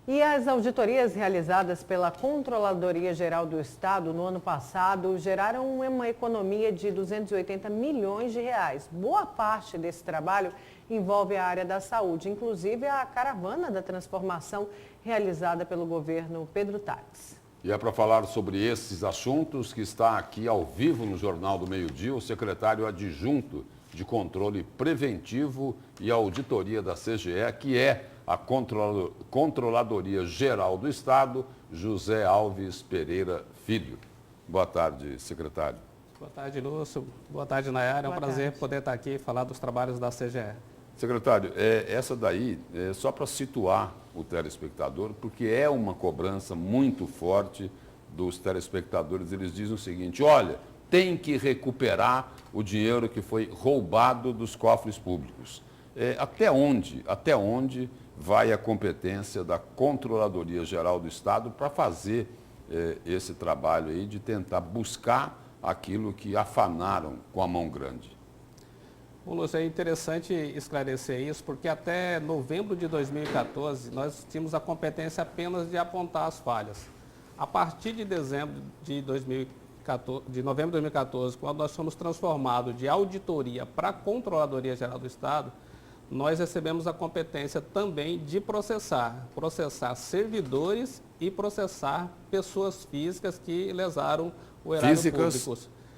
E as auditorias realizadas pela Controladoria Geral do Estado no ano passado geraram uma economia de 280 milhões de reais. Boa parte desse trabalho envolve a área da saúde, inclusive a caravana da transformação realizada pelo governo Pedro Taques. E é para falar sobre esses assuntos que está aqui ao vivo no Jornal do Meio-Dia o secretário adjunto de Controle Preventivo e Auditoria da CGE, que é a Controladoria Geral do Estado, José Alves Pereira Filho. Boa tarde, secretário. Boa tarde, Lúcio. Boa tarde, Nayara. É um prazer poder estar aqui e falar dos trabalhos da CGE. Secretário, essa daí é só para situar o telespectador, porque é uma cobrança muito forte dos telespectadores. Eles dizem o seguinte: olha, tem que recuperar o dinheiro que foi roubado dos cofres públicos. Até onde vai a competência da Controladoria Geral do Estado para fazer esse trabalho aí de tentar buscar aquilo que afanaram com a mão grande? Bom, Lúcio, é interessante esclarecer isso, porque até novembro de 2014 nós tínhamos a competência apenas de apontar as falhas. A partir de dezembro de novembro de 2014, quando nós fomos transformados de auditoria para a Controladoria Geral do Estado, nós recebemos a competência também de processar servidores e processar pessoas físicas que lesaram o erário público.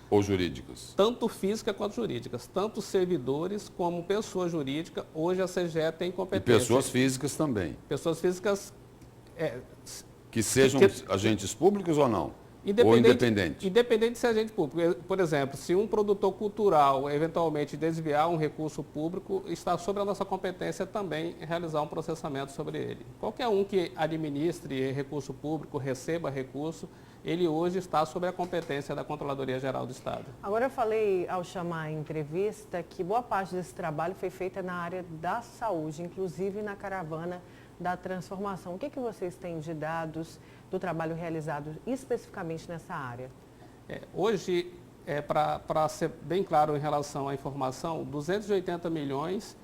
Ou jurídicas? Tanto física quanto jurídicas. Tanto servidores como pessoa jurídica, hoje a CGE tem competência. E pessoas físicas também? Pessoas físicas... que sejam agentes públicos ou não? Ou independente? Independente de ser agente público. Por exemplo, se um produtor cultural eventualmente desviar um recurso público, está sobre a nossa competência também realizar um processamento sobre ele. Qualquer um que administre recurso público, receba recurso, ele hoje está sob a competência da Controladoria Geral do Estado. Agora, eu falei ao chamar a entrevista que boa parte desse trabalho foi feita na área da saúde, inclusive na caravana da transformação. O que vocês têm de dados do trabalho realizado especificamente nessa área? Hoje, para ser bem claro em relação à informação, 280 milhões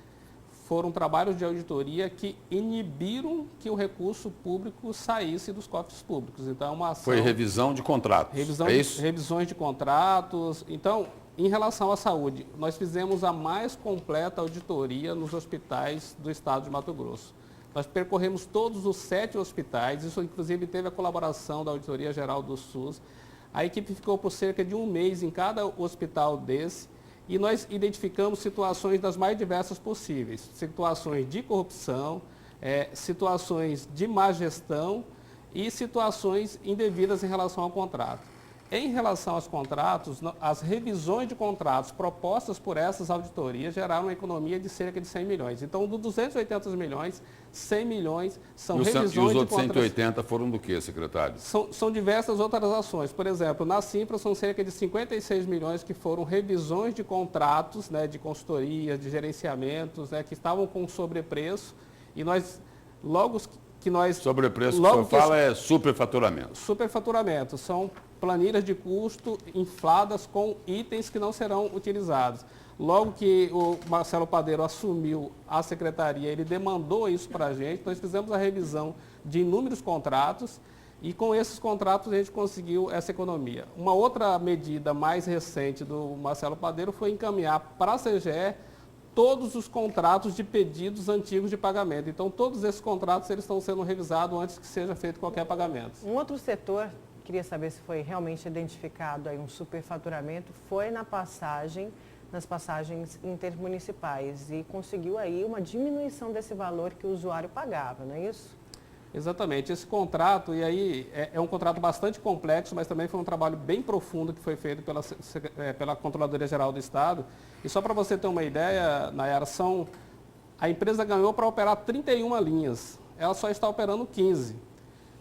foram trabalhos de auditoria que inibiram que o recurso público saísse dos cofres públicos. Então, é uma ação... Foi revisão de contratos, Revisões de contratos. Então, em relação à saúde, nós fizemos a mais completa auditoria nos hospitais do estado de Mato Grosso. Nós percorremos todos os 7 hospitais, isso inclusive teve a colaboração da Auditoria Geral do SUS. A equipe ficou por cerca de um mês em cada hospital desse e nós identificamos situações das mais diversas possíveis. Situações de corrupção, situações de má gestão e situações indevidas em relação ao contrato. Em relação aos contratos, as revisões de contratos propostas por essas auditorias geraram uma economia de cerca de 100 milhões. Então, dos 280 milhões, 100 milhões são revisões de contratos. E os outros 180 foram do que, secretário? São diversas outras ações. Por exemplo, na Simpra são cerca de 56 milhões que foram revisões de contratos, de consultoria, de gerenciamentos, que estavam com sobrepreço. E nós, logo que nós... Sobrepreço que o senhor fala é superfaturamento. Superfaturamento. São planilhas de custo infladas com itens que não serão utilizados. Logo que o Marcelo Padeiro assumiu a secretaria, ele demandou isso para a gente, nós fizemos a revisão de inúmeros contratos e com esses contratos a gente conseguiu essa economia. Uma outra medida mais recente do Marcelo Padeiro foi encaminhar para a CGE todos os contratos de pedidos antigos de pagamento. Então, todos esses contratos eles estão sendo revisados antes que seja feito qualquer pagamento. Um outro setor, queria saber se foi realmente identificado aí um superfaturamento, foi nas passagens intermunicipais e conseguiu aí uma diminuição desse valor que o usuário pagava, não é isso? Exatamente. Esse contrato, e aí é um contrato bastante complexo, mas também foi um trabalho bem profundo que foi feito pela Controladoria Geral do Estado. E só para você ter uma ideia, Nayara, a empresa ganhou para operar 31 linhas, ela só está operando 15.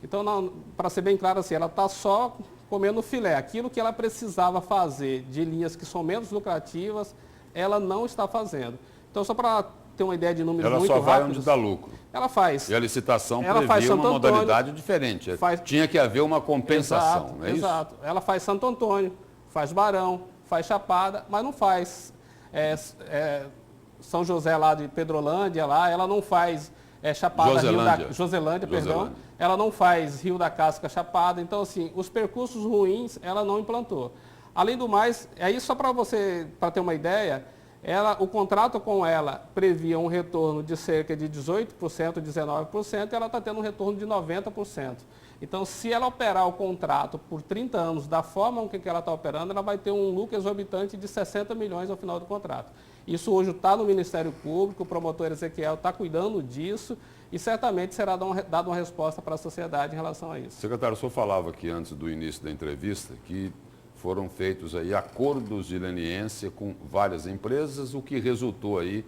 Então, para ser bem claro assim, ela está só comendo filé. Aquilo que ela precisava fazer de linhas que são menos lucrativas, ela não está fazendo. Então, só para ter uma ideia de números muito rápidos... Ela só vai onde dá lucro. Ela faz. E a licitação previa uma modalidade diferente. Tinha que haver uma compensação, exato, não é isso? Exato. Ela faz Santo Antônio, faz Barão, faz Chapada, mas não faz São José lá de Pedrolândia, ela não faz Chapada, Joselândia. Joselândia, perdão, ela não faz Rio da Casca Chapada, então assim, os percursos ruins ela não implantou. Além do mais, aí só para ter uma ideia, o contrato com ela previa um retorno de cerca de 18%, 19%, e ela está tendo um retorno de 90%. Então, se ela operar o contrato por 30 anos da forma com que ela está operando, ela vai ter um lucro exorbitante de 60 milhões ao final do contrato. Isso hoje está no Ministério Público, o promotor Ezequiel está cuidando disso e certamente será dada uma resposta para a sociedade em relação a isso. Secretário, o senhor falava aqui antes do início da entrevista que foram feitos aí acordos de leniência com várias empresas, o que resultou aí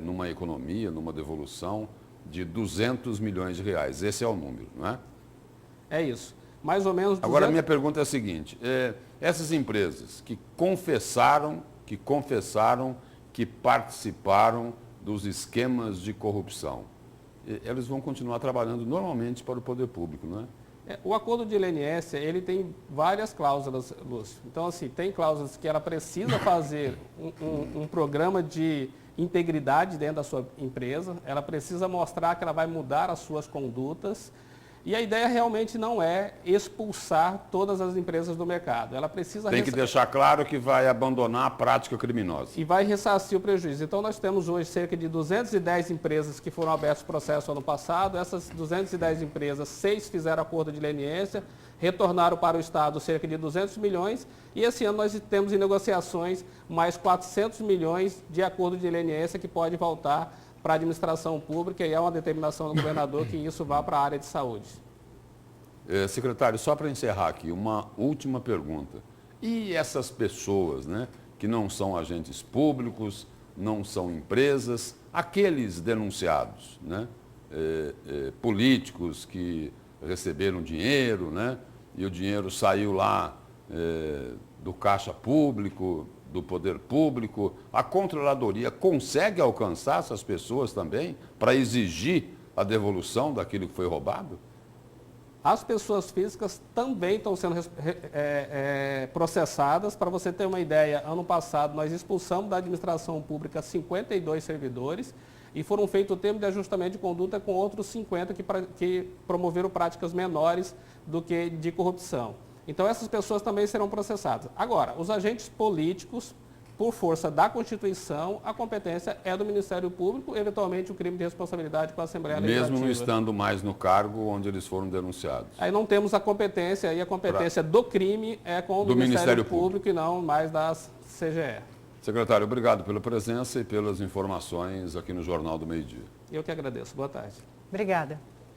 numa economia, numa devolução de 200 milhões de reais. Esse é o número, não é? É isso. Mais ou menos... 200... Agora, a minha pergunta é a seguinte, essas empresas que confessaram que participaram dos esquemas de corrupção, elas vão continuar trabalhando normalmente para o poder público, não é? O acordo de leniência, ele tem várias cláusulas, Lúcio. Então, assim, tem cláusulas que ela precisa fazer um programa de integridade dentro da sua empresa, ela precisa mostrar que ela vai mudar as suas condutas, e a ideia realmente não é expulsar todas as empresas do mercado. Ela precisa... Tem que deixar claro que vai abandonar a prática criminosa. E vai ressarcir o prejuízo. Então, nós temos hoje cerca de 210 empresas que foram abertas processo ano passado. Essas 210 empresas, 6 fizeram acordo de leniência, retornaram para o Estado cerca de 200 milhões. E esse ano nós temos em negociações mais 400 milhões de acordo de leniência que pode voltar para a administração pública, e é uma determinação do governador que isso vá para a área de saúde. Secretário, só para encerrar aqui, uma última pergunta. E essas pessoas, né, que não são agentes públicos, não são empresas, aqueles denunciados, né, políticos que receberam dinheiro, né, e o dinheiro saiu lá do caixa público, do poder público, a controladoria consegue alcançar essas pessoas também para exigir a devolução daquilo que foi roubado? As pessoas físicas também estão sendo processadas. Para você ter uma ideia, ano passado nós expulsamos da administração pública 52 servidores e foram feito o termo de ajustamento de conduta com outros 50 que promoveram práticas menores do que de corrupção. Então, essas pessoas também serão processadas. Agora, os agentes políticos, por força da Constituição, a competência é do Ministério Público, eventualmente o crime de responsabilidade com a Assembleia Legislativa. Mesmo não estando mais no cargo onde eles foram denunciados. Aí não temos a competência, aí a competência do crime é com o Ministério Público e não mais da CGE. Secretário, obrigado pela presença e pelas informações aqui no Jornal do Meio-Dia. Eu que agradeço. Boa tarde. Obrigada.